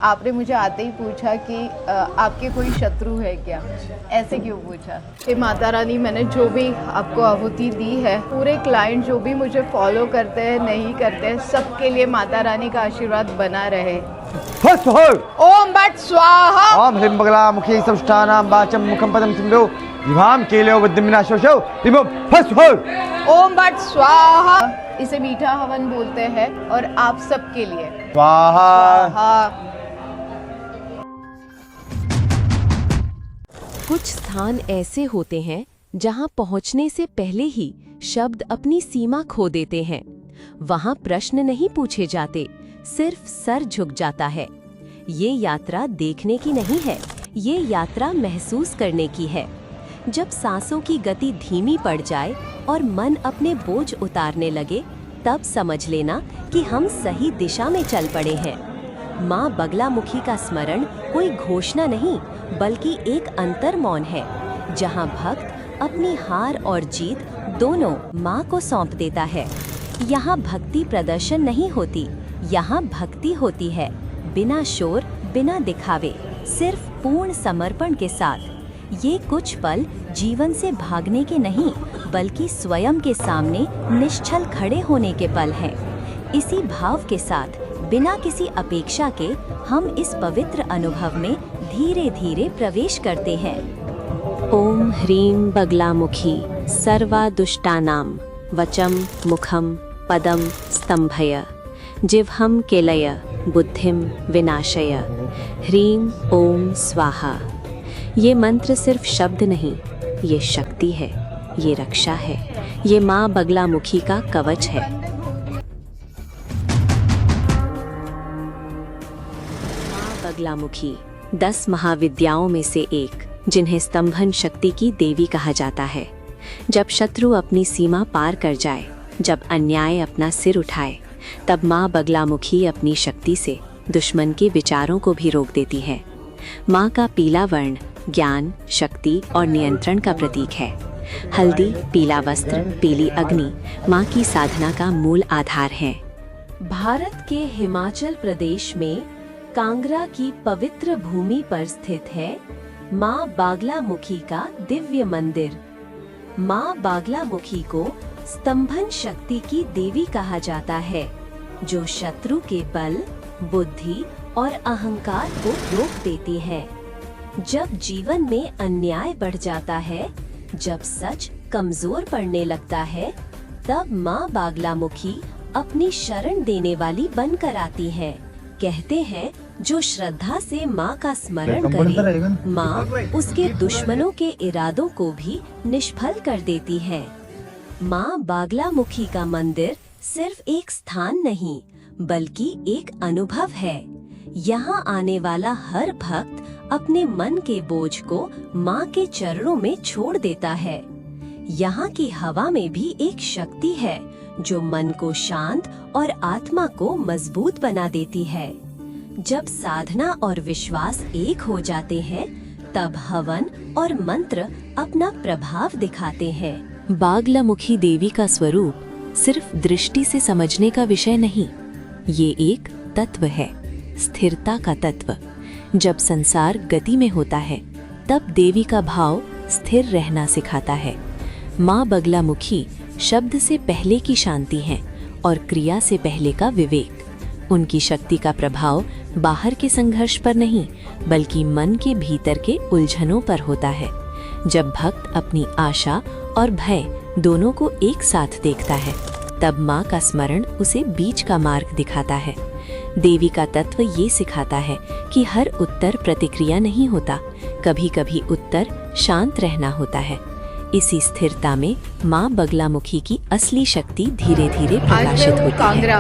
आपने मुझे आते ही पूछा कि आपके कोई शत्रु है क्या? ऐसे क्यों पूछा? कि माता रानी, मैंने जो भी आपको आहुति दी है, पूरे क्लाइंट जो भी मुझे फॉलो करते हैं नहीं करते हैं, सबके लिए माता रानी का आशीर्वाद बना रहे। ओम भट स्वाहा। ओम ह्रीं बगला मुखी संष्ठानां वाचं मुखं पदं सिंधु विभाम केलो बुद्धिविनाशोषो विभो फस हो। ओम भट स्वाहा। इसे मीठा हवन बोलते हैं और आप सबके लिए स्वाहा। कुछ स्थान ऐसे होते हैं जहां पहुंचने से पहले ही शब्द अपनी सीमा खो देते हैं। वहां प्रश्न नहीं पूछे जाते, सिर्फ सर झुक जाता है। ये यात्रा देखने की नहीं है, ये यात्रा महसूस करने की है। जब सांसों की गति धीमी पड़ जाए और मन अपने बोझ उतारने लगे, तब समझ लेना कि हम सही दिशा में चल पड़े हैं। माँ बगलामुखी का स्मरण कोई घोषणा नहीं, बल्कि एक अंतर मौन है, जहाँ भक्त अपनी हार और जीत दोनों माँ को सौंप देता है। यहाँ भक्ति प्रदर्शन नहीं होती, यहाँ भक्ति होती है, बिना शोर, बिना दिखावे, सिर्फ पूर्ण समर्पण के साथ। ये कुछ पल जीवन से भागने के नहीं, बल्कि स्वयं के सामने निश्चल खड़े होने के पल हैं। इसी भाव के साथ, बिना किसी अपेक्षा के, हम इस पवित्र अनुभव में धीरे धीरे प्रवेश करते हैं। ओम ह्रीं बगलामुखी सर्वा दुष्टानां वचम मुखम पदम स्तंभय जिह्वं केलय बुद्धिम विनाशय ह्रीं ओम स्वाहा। ये मंत्र सिर्फ शब्द नहीं, ये शक्ति है, ये रक्षा है, ये माँ बगलामुखी का कवच है। बगलामुखी 10 महाविद्याओं में से एक, जिन्हें स्तंभन शक्ति की देवी कहा जाता है। जब शत्रु अपनी सीमा पार कर जाए, जब अन्याय अपना सिर उठाए, तब माँ बगलामुखी अपनी शक्ति से दुश्मन के विचारों को भी रोक देती है। माँ का पीला वर्ण ज्ञान, शक्ति और नियंत्रण का प्रतीक है। हल्दी, पीला वस्त्र, पीली अग्नि माँ की साधना का मूल आधार है। भारत के हिमाचल प्रदेश में कांगड़ा की पवित्र भूमि पर स्थित है माँ बागलामुखी का दिव्य मंदिर। माँ बागलामुखी को स्तंभन शक्ति की देवी कहा जाता है, जो शत्रु के बल, बुद्धि और अहंकार को रोक देती है। जब जीवन में अन्याय बढ़ जाता है, जब सच कमजोर पड़ने लगता है, तब माँ बागलामुखी अपनी शरण देने वाली बनकर आती है। कहते हैं, जो श्रद्धा से माँ का स्मरण करे, माँ उसके दुश्मनों के इरादों को भी निष्फल कर देती है। माँ बागलामुखी का मंदिर सिर्फ एक स्थान नहीं, बल्कि एक अनुभव है। यहाँ आने वाला हर भक्त अपने मन के बोझ को माँ के चरणों में छोड़ देता है। यहाँ की हवा में भी एक शक्ति है, जो मन को शांत और आत्मा को मजबूत बना देती है। जब साधना और विश्वास एक हो जाते हैं, तब हवन और मंत्र अपना प्रभाव दिखाते हैं। बागलामुखी देवी का स्वरूप सिर्फ दृष्टि से समझने का विषय नहीं, ये एक तत्व है, स्थिरता का तत्व। जब संसार गति में होता है, तब देवी का भाव स्थिर रहना सिखाता है। माँ बगलामुखी शब्द से पहले की शांति है और क्रिया से पहले का विवेक। उनकी शक्ति का प्रभाव बाहर के संघर्ष पर नहीं, बल्कि मन के भीतर के उलझनों पर होता है। जब भक्त अपनी आशा और भय दोनों को एक साथ देखता है, तब माँ का स्मरण उसे बीच का मार्ग दिखाता है। देवी का तत्व ये सिखाता है कि हर उत्तर प्रतिक्रिया नहीं होता, कभी कभी उत्तर शांत रहना होता है। इसी स्थिरता में माँ बगलामुखी की असली शक्ति धीरे धीरे प्रकाशित होती है। कांगड़ा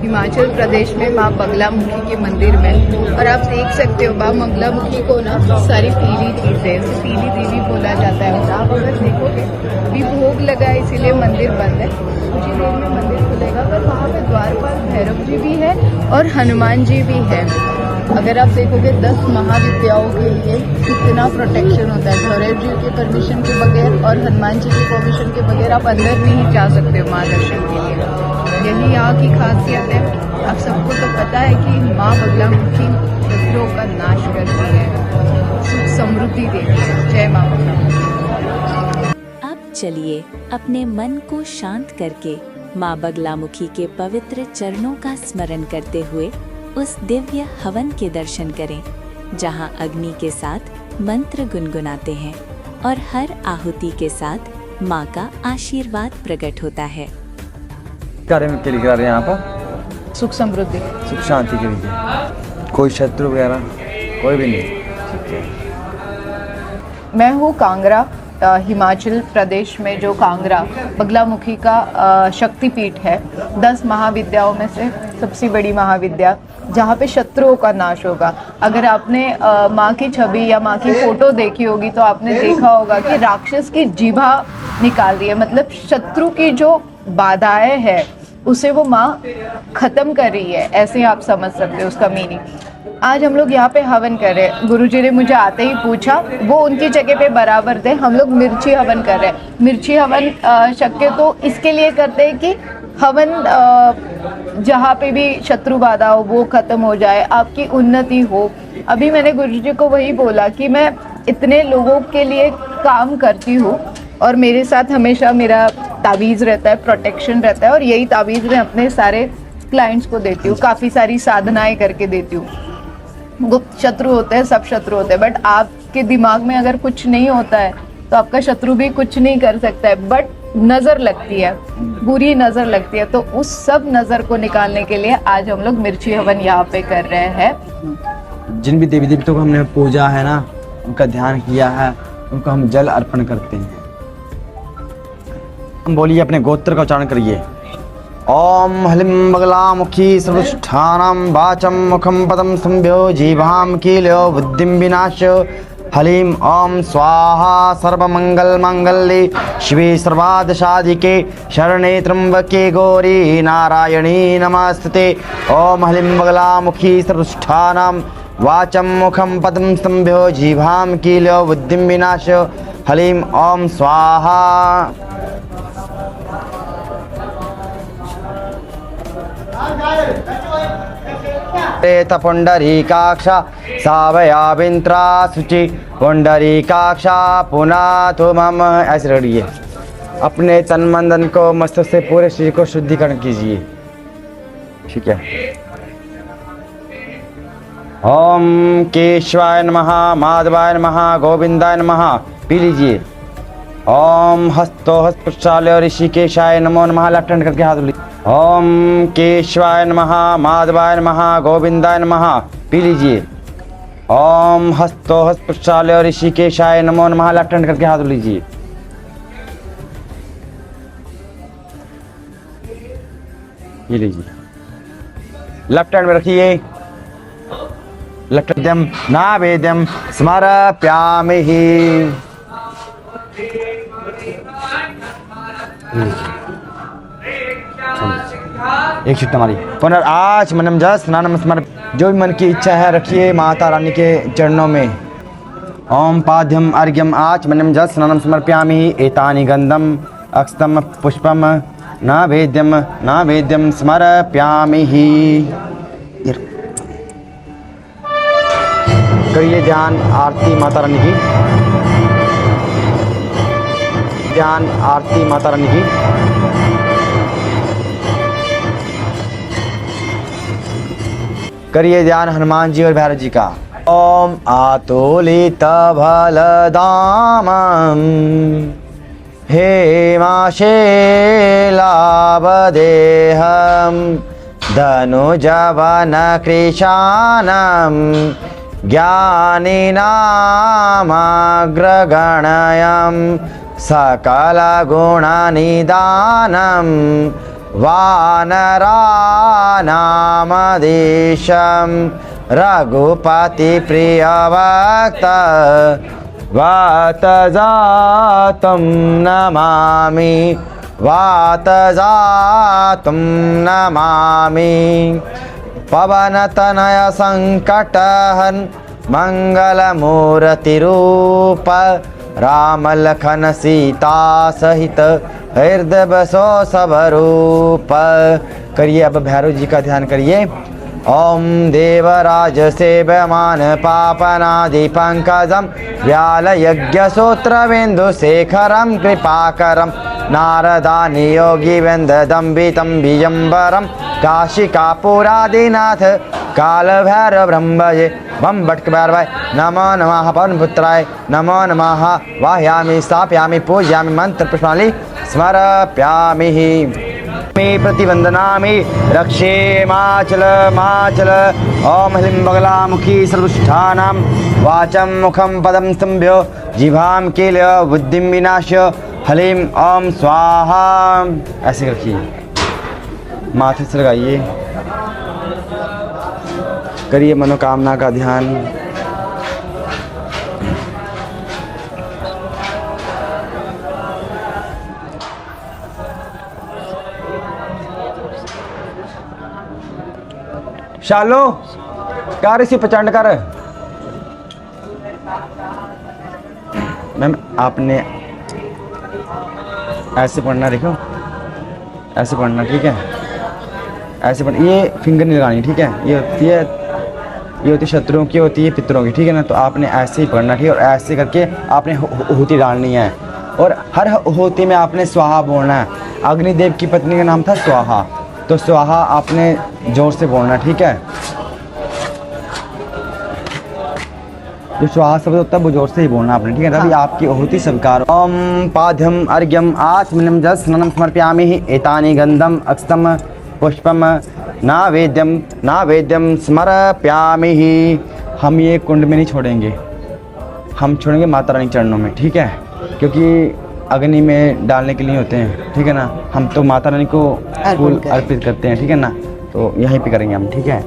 हिमाचल प्रदेश में माँ बगलामुखी के मंदिर में, और आप देख सकते हो माँ बगलामुखी को ना सारी पीली चीजें, पीली देवी बोला जाता है। आप अगर देखोगे, भी भोग लगा है, इसीलिए मंदिर बंद है। कुछ ही देर में मंदिर खुलेगा। पर वहाँ पे द्वारपाल भैरव जी भी है और हनुमान जी भी है। अगर आप देखोगे 10 महाविद्याओं के लिए कितना प्रोटेक्शन होता है। भैरव जी के परमिशन के बगैर और हनुमान जी के परमिशन के बगैर आप अंदर नहीं जा सकते हो माँ दर्शन के लिए। यही यहाँ की खासियत है। आप सबको तो पता है कि माँ बगलामुखी बुद्धि देगी। जय माँ बगला मुखी। अब चलिए अपने मन को शांत करके माँ बगलामुखी के पवित्र चरणों का स्मरण करते हुए उस दिव्य हवन के दर्शन करें, जहाँ अग्नि के साथ मंत्र गुनगुनाते हैं और हर आहुति के साथ माँ का आशीर्वाद प्रकट होता है। कार्य में के लिए करा रहे हैं यहाँ पर सुख समृद्धि। सुख शांति के लिए, कोई शत्रु वगैरह कोई भी नहीं। मैं हूँ कांगड़ा, हिमाचल प्रदेश में जो कांगड़ा बगलामुखी का शक्तिपीठ है, 10 महाविद्याओं में से सबसे बड़ी महाविद्या, जहाँ पे शत्रुओं का नाश होगा। अगर आपने माँ की छवि या माँ की फोटो देखी होगी तो आपने देखा होगा कि राक्षस की जीभा निकाल रही है, मतलब शत्रु की जो बाधाएं है उसे वो माँ खत्म कर रही है, ऐसे आप समझ सकते हो उसका मीनिंग। आज हम लोग यहाँ पे हवन कर रहे हैं। गुरुजी ने मुझे आते ही पूछा, वो उनकी जगह पे बराबर थे, हम लोग मिर्ची हवन कर रहे हैं। मिर्ची हवन शक्य तो इसके लिए करते हैं कि हवन जहाँ पे भी शत्रु बाधा हो वो खत्म हो जाए, आपकी उन्नति हो। अभी मैंने गुरुजी को वही बोला कि मैं इतने लोगों के लिए काम करती हूँ और मेरे साथ हमेशा मेरा तावीज़ रहता है, प्रोटेक्शन रहता है, और यही तावीज़ मैं अपने सारे क्लाइंट्स को देती हूँ। काफ़ी सारी साधनाएं करके देती हूँ। गुप्त शत्रु होते हैं, सब शत्रु होते हैं, बट आपके दिमाग में अगर कुछ नहीं होता है तो आपका शत्रु भी कुछ नहीं कर सकता है। बट नज़र लगती है, बुरी नज़र लगती है, तो उस सब नज़र को निकालने के लिए आज हम लोग मिर्ची हवन यहाँ पे कर रहे हैं। जिन भी देवी देवताओं को हमने पूजा है ना, उनका ध्यान किया है, उनको हम जल अर्पण करते हैं। हम बोलिए, अपने गोत्र का उच्चारण करिए। ओम हलिम बगलामुखी सर्वष्ठानां वाचं मुखं पदं संभ्यो जीवां कील्यो बुद्धिं विनाश हलीम ओम स्वाहा सर्वमंगल मांगल्ये शिवे सर्वादशाधिके शरणे त्र्यंबके गौरी नारायणी नमस्ते। ओम हलिम बगलामुखी सर्वष्ठानां वाचं मुखं पदं संभ्यो जीवां कील्यो बुद्धिं विनाश हलीम ओम स्वाहा। पुंडरीकाक्षा सावयाविंत्रा शुचि पुंडरीकाक्षा पुनः तो मम। ऐसे रखिए, अपने तन मंदन को मस्तक से पूरे शरीर को शुद्धिकरण कीजिए। ठीक है। ओम केशवाय नमः, माधवाय नमः, गोविंदाय नमः पी लीजिए। ओम हस्तो हस्त प्रक्षालय ऋषिकेशाय नमो नमः। लेफ्ट हैंड करके हाथ लीजिए। ओम केशवाय नमः, माधवाय नमः, गोविंदाय नमः पी लीजिए। ओम हस्तो हस्त प्रक्षालय ऋषिकेशाय नमो नमः। लेफ्ट हैंड करके हाथ लीजिए। ये लीजिए, लेफ्ट हैंड में रखिए। लेफ्ट हैंड नावेद्यम समर्पयामि। एक छुट्टी हमारी पुनर्आच मनम जस स्नानम स्मर। जो भी मन की इच्छा है रखिए माता रानी के चरणों में। ओम पाद्यम अर्घ्यम आच मनम जस स्नानम समर्पयामि। एतानि गंधम अक्षतम पुष्पम नैवेद्यम समर्पयामि। करिए ध्यान आरती माता रानी की। ध्यान आरती माता रानी की। करिए ध्यान हनुमान जी और भैरव जी का। ओम आतोलित बलदामं हेमाशेलावदेहं धनुजवन कृशानं ज्ञानिनामग्रगणयं सकलगुणनिदानं वानरानामदेशं रघुपति प्रियभक्त वातजातं नमामि। वातजातं नमामि। पवनतनय संकटहन मंगलमूर्तिरूप राम लखन सीता सहित हृदय बसो सब रूप। करिए अब भैरव जी का ध्यान करिए। ॐ देवराज सेव्यमान पापनादि पंकजं व्यालयज्ञसूत्रबिन्दुशेखरं कृपाकरं नारदानि योगिवेन्ददं वितं बिजम्बरं काशिकापुरादिनाथ कालभैरव ब्रह्मजे बम भट्टभैरवाय नमो नमः पवनपुत्राय नमो नमः वाह्यामि स्थापयामि पूजयामि मंत्र पुष्पाणि स्मर्पयामि मे प्रतिवंदनामि रक्षे माचल माचल ओम ह्लीं बगलामुखी सर्वष्ठानां वाचं मुखं पदं स्तंभ्यो जिह्वां कील्य बुद्धिं विनाश्य हलीं ओम स्वाहा। ऐसे रखिए, माथे से लगाइए, करिए मनोकामना का ध्यान। शालो कर इसी प्रचंड कर। मैम आपने ऐसे पढ़ना, देखो ऐसे पढ़ना, ठीक है, ऐसे पढ़ना, ये फिंगर नहीं लगानी, ठीक है, ये होती है शत्रुओं की, होती है पितरों की, ठीक है ना। तो आपने ऐसे ही पढ़ना, ठीक है, और ऐसे करके आपने होती डालनी है और हर होती में आपने स्वाहा बोलना है। अग्निदेव की पत्नी का नाम था स्वाहा, तो स्वाहा आपने जोर से बोलना, ठीक है। जो स्वाहा शब्द होता है वो जोर से ही बोलना आपने, ठीक है, तभी आपकी होती स्वीकार। ओम पाद्यम अर्घ्यम आचमनम जस्नम समर्पयामि एतानि गंधम अक्षतम पुष्पम नावेद्यम समर्पयामि। हम ये कुंड में नहीं छोड़ेंगे, हम छोड़ेंगे माता रानी चरणों में, ठीक है, क्योंकि अग्नि में डालने के लिए होते हैं, ठीक है ना। हम तो माता रानी को फूल अर्पित करते हैं, ठीक है ना, तो यहीं पे करेंगे हम, ठीक है।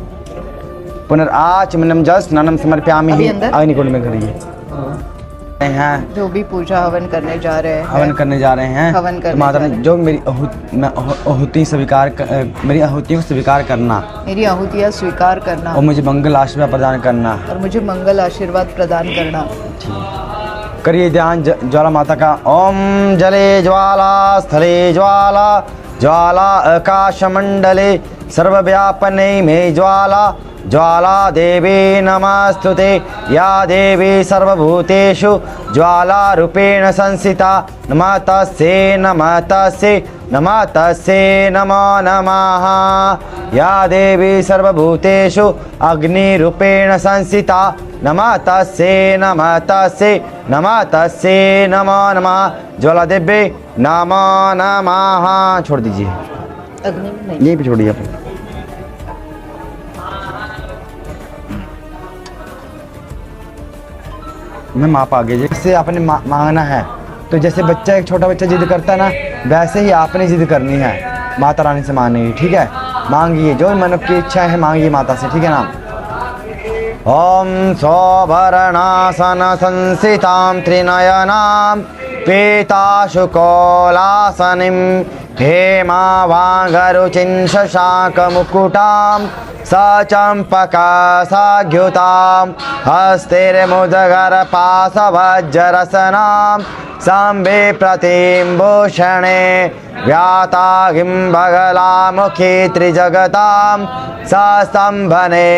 पुनराचमनम जस्नम समर्पयामि अग्निकुंड में करेंगे हैं। जो भी पूजा हवन करने जा रहे हैं, हवन करने जा रहे हैं, हवन करने माता रानी जो मेरी आहुति स्वीकार, मेरी आहुतियों को स्वीकार करना, मेरी आहुतियाँ स्वीकार करना और मुझे मंगल आशीर्वाद प्रदान करना, और मुझे मंगल आशीर्वाद प्रदान करना। करिए ध्यान ज्वाला माता का। ओम जले ज्वाला स्थले ज्वाला ज्वाला आकाशमंडले सर्वव्यापने में ज्वाला ज्वाला देवी नमस्तुते या देवी सर्वभूतेषु ज्वाला रूपेण संस्थिता नमः तस्यै नमः तस्यै नमः तस्यै नमो नमः। या देवी सर्वभूतेषु अग्निरूपेण संस्थिता नमः तस्यै नमः तस्यै नमः तस्यै नमो नमः। ज्वाला देवी नमो नमः। छोड़ दीजिए, अग्नि में नहीं। यहीं पे छोड़िए आप। मैं माप आ गई, जैसे आपने मांगना है, तो जैसे बच्चा, एक छोटा बच्चा जिद करता है ना, वैसे ही आपने जिद करनी है, माता रानी से मांगनी, ठीक है। मांगिए जो मन की इच्छा है, मांगिए माता से, ठीक है ना। ओम सौभरणासन संसितां त्रिनयनां पीताशुकोलासनिं हेमावांगरुचिं शशाकमुकुटां सचम्पकासाघ्युतां हस्तिर्मुदगरपाशवज्ररसनां सम्भे प्रतिम्भूषणे व्यातागिं बगलामुखी त्रिजगतां सस्तम्भने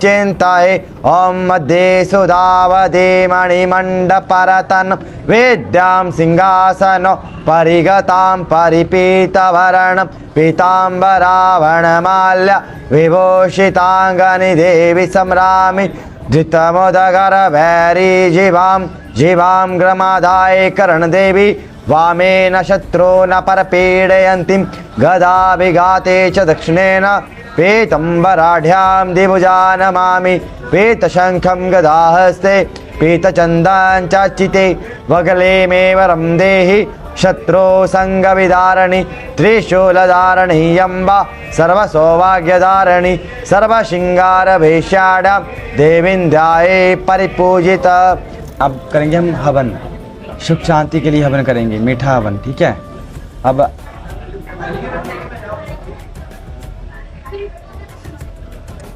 चिन्तये ॐ मध्ये सुधावधि मणिमण्डपरतन् विद्यां सिंहासनो परिगतां परिपीतवरणं पीताम्बरावणमाल्य विभूषिताङ्गनि देवी सम्रामि धृतमुदगर भैरी जीवां ग्रमादाय करणदेवी वामेन शत्रो न परपीडयन्तीं गदा विघाते च दक्षिणेन पीतम्बराढ्यां दिभुजा नमामि पीतशङ्खं गदाहस्ते पीतचन्दं च चिते वगले मे वरं देहि शत्रो संगविदारणि त्रिशूलधारणि अम्बा सर्वसौभाग्यधारणि सर्वशृंगारभीष्याढ्यां देवीन्द्राये परिपूजित। अब करेंगे हम हवन, सुख शांति के लिए हवन करेंगे, मीठा हवन, ठीक है। अब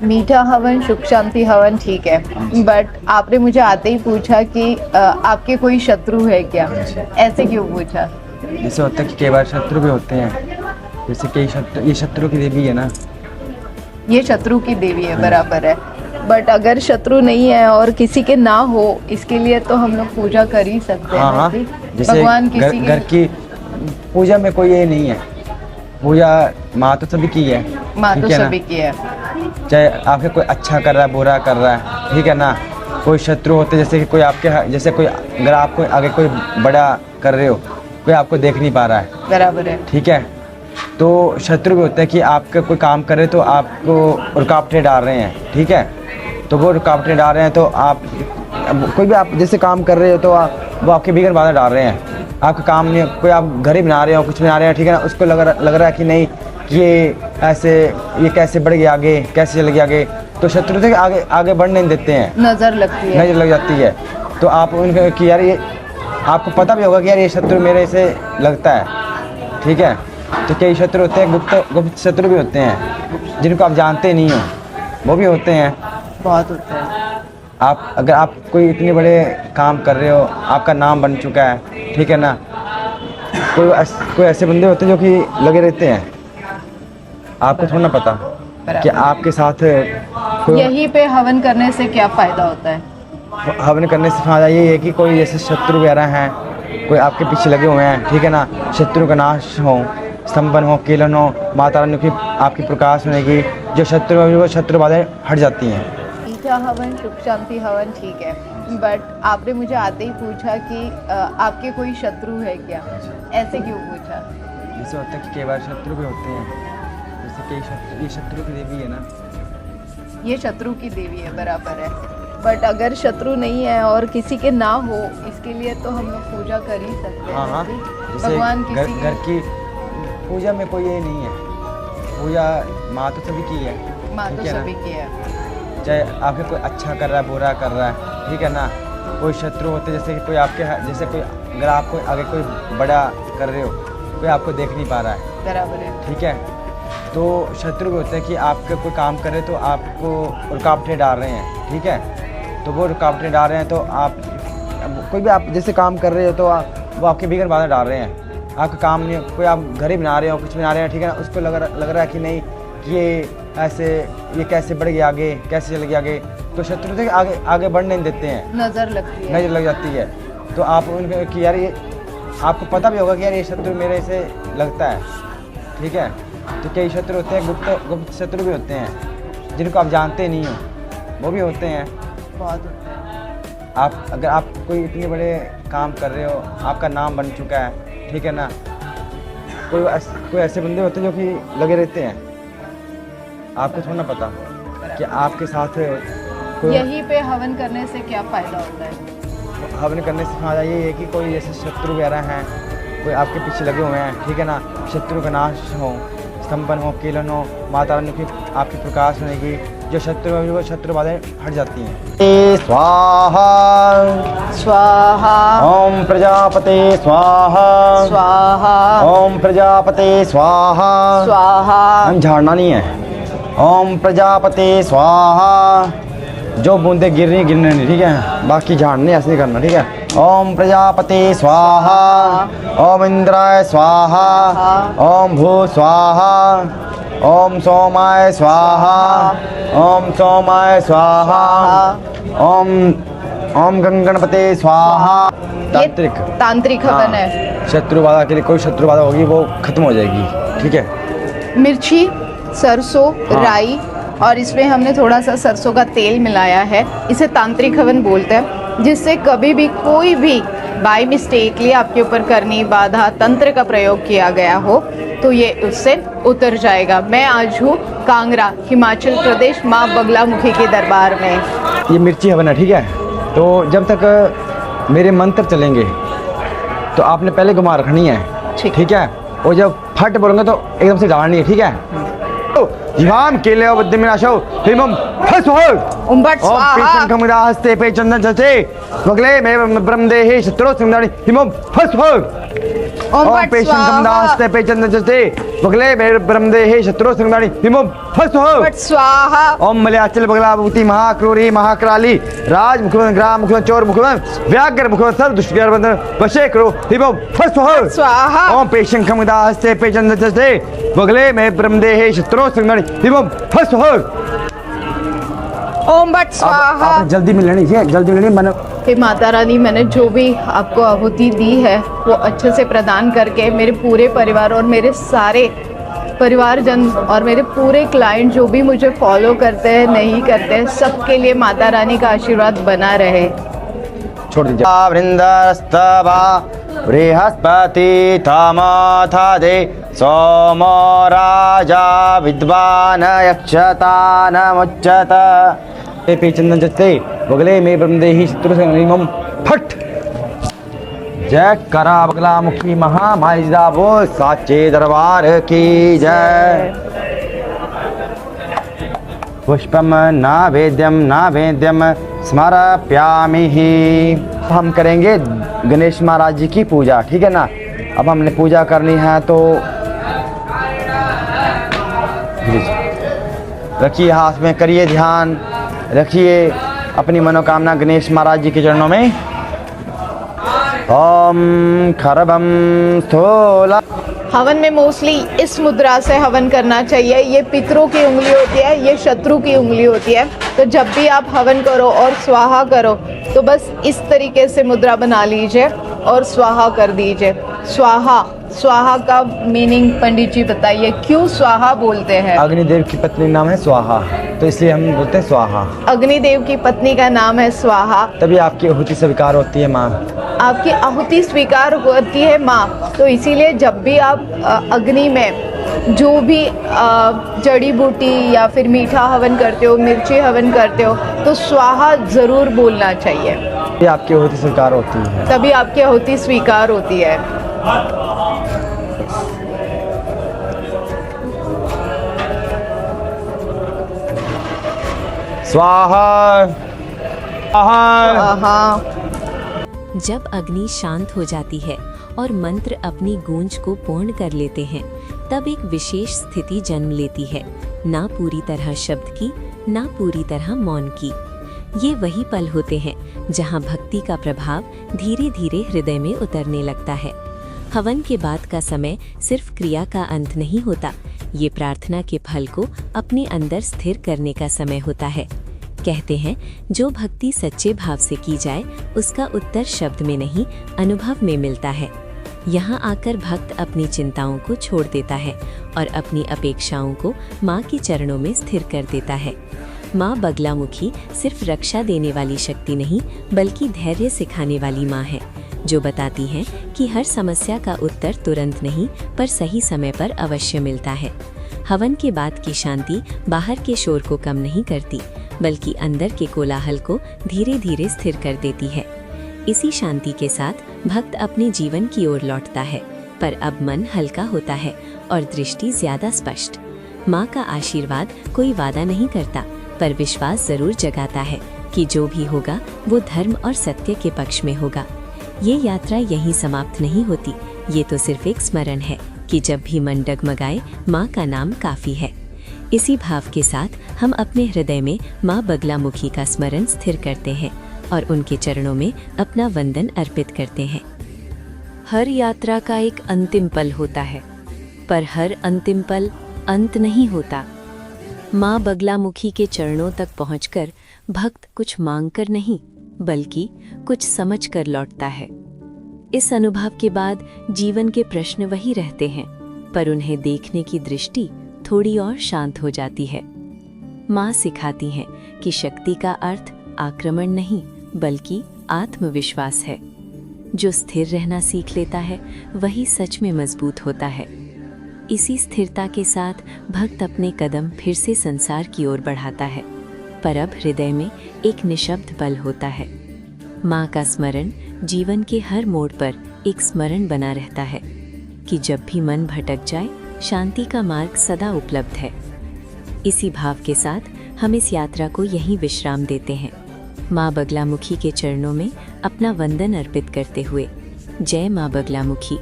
मीठा हवन, सुख शांति हवन, ठीक है, बट आपने मुझे आते ही पूछा कि आपके कोई शत्रु है क्या? ऐसे क्यों पूछा? जैसे होता है कि कई बार शत्रु भी होते हैं, जैसे कि ये शत्रु की देवी है ना। ये शत्रु की देवी है, बराबर है। बट अगर शत्रु नहीं है और किसी के ना हो, इसके लिए तो हम लोग पूजा कर ही सकते हैं। हाँ, वैसे जैसे भगवान किसी घर की पूजा में कोई ये नहीं है। पूजा माँ तो सभी की है, माँ तो ठीक है ना? सभी की है। चाहे आपके कोई अच्छा कर रहा है, बुरा कर रहा है, ठीक है ना। कोई शत्रु होते जैसे कि कोई आपके जैसे कोई अगर आपको आगे कोई बड़ा कर रहे हो, कोई आपको देख नहीं पा रहा है, बराबर है। ठीक है। तो शत्रु भी होते हैं कि आपका कोई काम कर रहे तो आपको रुकावटें डाल रहे हैं, ठीक है। तो वो रुकावटें डाल रहे हैं तो आप कोई भी आप जैसे काम कर रहे हो तो वो आपके बिगड़ बाधा डाल रहे हैं। आपका काम नहीं, कोई आप घर ही बना रहे हो, कुछ बना रहे हैं, ठीक है ना। उसको लग रहा है कि नहीं कि ये कैसे बढ़ गया आगे, कैसे चल गया आगे। तो शत्रु से आगे बढ़ने नहीं देते हैं, नजर लगती है। नजर लग जाती है। तो आप उनको कि यार ये आपको पता भी होगा कि यार ये शत्रु मेरे से लगता है, ठीक है। तो कई शत्रु होते हैं, गुप्त शत्रु भी होते हैं जिनको आप जानते नहीं हो, वो भी होते हैं। बहुत होता है। अगर आप कोई इतने बड़े काम कर रहे हो, आपका नाम बन चुका है, ठीक है ना। कोई ऐसे बंदे होते हैं जो कि लगे रहते हैं, आपको थोड़ा ना पता कि आपके साथ यहीं पे हवन करने से क्या फायदा होता है? हवन करने से फायदा ये है कि कोई जैसे शत्रु वगैरह हैं, कोई आपके पीछे लगे हुए हैं, ठीक है ना। शत्रु का नाश हो, स्तंभन हो, कीलन हो, माता रानी की आपकी प्रकाश होने की, जो शत्रु है वो शत्रु बाधाएं हट जाती हैं। ईचा हवन, सुख शांति हवन, ठीक है। बट आपने मुझे आते ही पूछा कि आपके कोई शत्रु है क्या? ऐसे क्यों पूछा? जैसे होता है कि कई बार शत्रु भी होते हैं, जैसे कि ये शत्रु की देवी है ना। ये शत्रु की देवी है, बराबर है। बट अगर शत्रु नहीं है और किसी के ना हो, इसके लिए तो हम लोग पूजा कर ही सकते हैं। हाँ, वैसे जैसे भगवान किसी घर की पूजा में कोई ये नहीं है। पूजा माँ तो सभी की है, माँ तो ठीक है ना? सभी की है। चाहे आपके कोई अच्छा कर रहा है, बुरा कर रहा है, ठीक है ना। कोई शत्रु होते जैसे कि कोई आपके जैसे कोई अगर आपको आगे कोई बड़ा कर रहे हो, कोई आपको देख नहीं पा रहा है, बराबर है। ठीक है। तो शत्रु भी होते हैं कि आपका कोई काम कर रहे तो आपको रुकावटें डाल रहे हैं, ठीक है। तो वो रुकावटें डाल रहे हैं तो कोई भी आप जैसे काम कर रहे हो तो वो आपके बिगड़ बाधा डाल रहे हैं। आपका काम नहीं, कोई आप घर ही बना रहे हो, कुछ बना रहे हैं, ठीक है ना। उसको लग रहा है कि नहीं कि ये कैसे बढ़ गया आगे, कैसे चल गया आगे। तो शत्रु से आगे बढ़ने नहीं देते हैं, नजर लगती है। नजर लग जाती है। तो आप उनको कि यार ये आपको पता भी होगा कि यार ये शत्रु मेरे से लगता है, ठीक है। तो कई शत्रु होते हैं, गुप्त शत्रु भी होते हैं जिनको आप जानते नहीं हो, वो भी होते हैं। बहुत होता है। अगर आप कोई इतने बड़े काम कर रहे हो, आपका नाम बन चुका है, ठीक है ना। कोई ऐसे बंदे होते हैं जो कि लगे रहते हैं, आपको थोड़ा ना पता कि आपके साथ यहीं पे हवन करने से क्या फायदा होता है? हवन करने से फायदा ये है कि कोई जैसे शत्रु वगैरह हैं, कोई आपके पीछे लगे हुए हैं, ठीक है ना। शत्रु का नाश हो, स्तंभन हो, कीलन हो, माता रानी की आपकी प्रकाश होने की, जो शत्रु है वो शत्रु बाधाएं हट जाती हैं। स्वाहा स्वाहा ओम प्रजापते स्वाहा स्वाहा ओम प्रजापते स्वाहा। स्वाहा। हम झाड़ना नहीं है। ओम प्रजापते स्वाहा। जो बूंदे गिरनी नहीं, ठीक है। बाकी झाड़ने ऐसे नहीं करना, ठीक है। ओम प्रजापते स्वाहा। ओम इंद्राय स्वाहा। ओम भू स्वाहा। ओम सोमाय स्वाहा। ओम सोमाय स्वाहा। ओम गणपते स्वाहा। तांत्रिक हवन है। शत्रु बाधा के लिए कोई शत्रु बाधा होगी वो खत्म हो जाएगी, ठीक है। मिर्ची, सरसों, राई और इसमें हमने थोड़ा सा सरसों का तेल मिलाया है। इसे तांत्रिक हवन बोलते हैं, जिससे कभी भी कोई भी बाय मिस्टेकली आपके ऊपर करनी बाधा तंत्र का प्रयोग किया गया हो तो ये उससे उतर जाएगा। मैं आज हूँ कांगड़ा, हिमाचल प्रदेश, माँ बगलामुखी के दरबार में। ये मिर्ची हवन है, ठीक है। तो जब तक मेरे मंत्र चलेंगे तो आपने पहले घुमा रखनी है, ठीक है। और जब फट बोलेंगे तो एकदम से डालनी है, ठीक है। तो जीवाम कील्यो बुद्धि विनाशो ह्रीं ओम फट स्वाहा ओम भट ओम स्वाहा पीछं खमुदा हस्ते पे चंदन जसे बगले में ब्रह्मदेहि शत्रु सिंहानि ह्रीं ओम फट स्वाहा ओम ओम भट पेशं खमुदा स्वाहा हस्ते पे चंदन जसे बगले में ब्रह्मदेहि शत्रु सिंहानि ह्रीं ओम फट स्वाहा भट स्वाहा ओम मलयाचल बगला भूति महाक्रूरी महाक्राली राज मुखवन ग्राम मुखवन चोर मुखवन व्याघ्र मुखवन सर्व दुष्ट बंधन वशे करो ह्रीं ओम फट स्वाहा स्वाहा ओम पेशं खमुदा हस्ते पे चंदन जसे बगले में ब्रह्मदेहि शत्रु सिंहानि ह्रीं ओम फट स्वाहा ओम भट स्वाहा। आप जल्दी में लेनी है, जल्दी में लेनी मन हे माता रानी, मैंने जो भी आपको आहुति दी है वो अच्छे से प्रदान करके मेरे पूरे परिवार और मेरे सारे परिवारजन और मेरे पूरे क्लाइंट जो भी मुझे फॉलो करते हैं नहीं करते हैं, सबके लिए माता रानी का आशीर्वाद बना रहे। छोड़ दीजिए। वृंदस्तवा बृहस्पति तमथा दे सोमो राजा विद्वान यक्षतान मुच्यत पे चंदन जते बगले में ब्रह्मदेहि शत्रु संग्राम फट जय करा बगला मुखी महामाई वो साचे दरबार की जय। पुष्पम ना वेद्यम स्मरप्यामि ही। हम करेंगे गणेश महाराज जी की पूजा, ठीक है ना। अब हमने पूजा करनी है तो रखिए हाथ में, करिए ध्यान, रखिए अपनी मनोकामना गणेश महाराज जी के चरणों में। ओम खरबम स्थूला। हवन में मोस्टली इस मुद्रा से हवन करना चाहिए। ये पितरों की उंगली होती है, ये शत्रु की उंगली होती है। तो जब भी आप हवन करो और स्वाहा करो तो बस इस तरीके से मुद्रा बना लीजिए और स्वाहा कर दीजिए। स्वाहा, स्वाहा का मीनिंग पंडित जी बताइए, क्यों स्वाहा बोलते हैं? अग्निदेव की पत्नी नाम है स्वाहा, तो इसलिए हम बोलते हैं स्वाहा। अग्निदेव की पत्नी का नाम है स्वाहा, तभी आपकी आहुति स्वीकार होती है माँ। आपकी आहुति स्वीकार होती है माँ। तो इसीलिए जब भी आप अग्नि में जो भी जड़ी बूटी या फिर मीठा हवन करते हो, मिर्ची हवन करते हो, तो स्वाहा ज़रूर बोलना चाहिए, तभी आपकी आहुति स्वीकार होती है। तभी आपकी आहुति स्वीकार होती है। स्वाहा स्वाहा। हाँ, जब अग्नि शांत हो जाती है और मंत्र अपनी गूंज को पूर्ण कर लेते हैं, तब एक विशेष स्थिति जन्म लेती है, ना पूरी तरह शब्द की, ना पूरी तरह मौन की। ये वही पल होते हैं जहाँ भक्ति का प्रभाव धीरे धीरे हृदय में उतरने लगता है। हवन के बाद का समय सिर्फ क्रिया का अंत नहीं होता, ये प्रार्थना के फल को अपने अंदर स्थिर करने का समय होता है। कहते हैं, जो भक्ति सच्चे भाव से की जाए उसका उत्तर शब्द में नहीं, अनुभव में मिलता है। यहाँ आकर भक्त अपनी चिंताओं को छोड़ देता है और अपनी अपेक्षाओं को माँ के चरणों में स्थिर कर देता है। माँ बगलामुखी सिर्फ रक्षा देने वाली शक्ति नहीं, बल्कि धैर्य सिखाने वाली माँ है, जो बताती है कि हर समस्या का उत्तर तुरंत नहीं, पर सही समय पर अवश्य मिलता है। हवन के बाद की शांति बाहर के शोर को कम नहीं करती, बल्कि अंदर के कोलाहल को धीरे धीरे स्थिर कर देती है। इसी शांति के साथ भक्त अपने जीवन की ओर लौटता है, पर अब मन हल्का होता है और दृष्टि ज्यादा स्पष्ट। माँ का आशीर्वाद कोई वादा नहीं करता, पर विश्वास जरूर जगाता है कि जो भी होगा वो धर्म और सत्य के पक्ष में होगा। ये यात्रा यहीं समाप्त नहीं होती, ये तो सिर्फ एक स्मरण है कि जब भी मन डगमगाए, माँ का नाम काफी है। इसी भाव के साथ हम अपने हृदय में माँ बगलामुखी का स्मरण स्थिर करते हैं और उनके चरणों में अपना वंदन अर्पित करते हैं। हर यात्रा का एक अंतिम पल होता है, पर हर अंतिम पल अंत नहीं होता। माँ बगलामुखी के चरणों तक पहुंचकर भक्त कुछ मांगकर नहीं, बल्कि कुछ समझकर लौटता है। इस अनुभव के बाद जीवन के प्रश्न वही रहते हैं, पर उन्हें देखने की दृष्टि थोड़ी और शांत हो जाती है। माँ सिखाती हैं कि शक्ति का अर्थ आक्रमण नहीं, बल्कि आत्मविश्वास है। जो स्थिर रहना सीख लेता है, वही सच में मजबूत होता है। इसी स्थिरता के साथ भक्त अपने कदम फिर से संसार की ओर बढ़ाता है, पर अब हृदय में एक निशब्द बल होता है। माँ का स्मरण जीवन के हर मोड़ पर एक स्मरण बना रहता है कि जब भी मन भटक जाए, शांति का मार्ग सदा उपलब्ध है। इसी भाव के साथ हम इस यात्रा को यहीं विश्राम देते हैं। माँ बगलामुखी के चरणों में अपना वंदन अर्पित करते हुए। जय माँ बगलामुखी।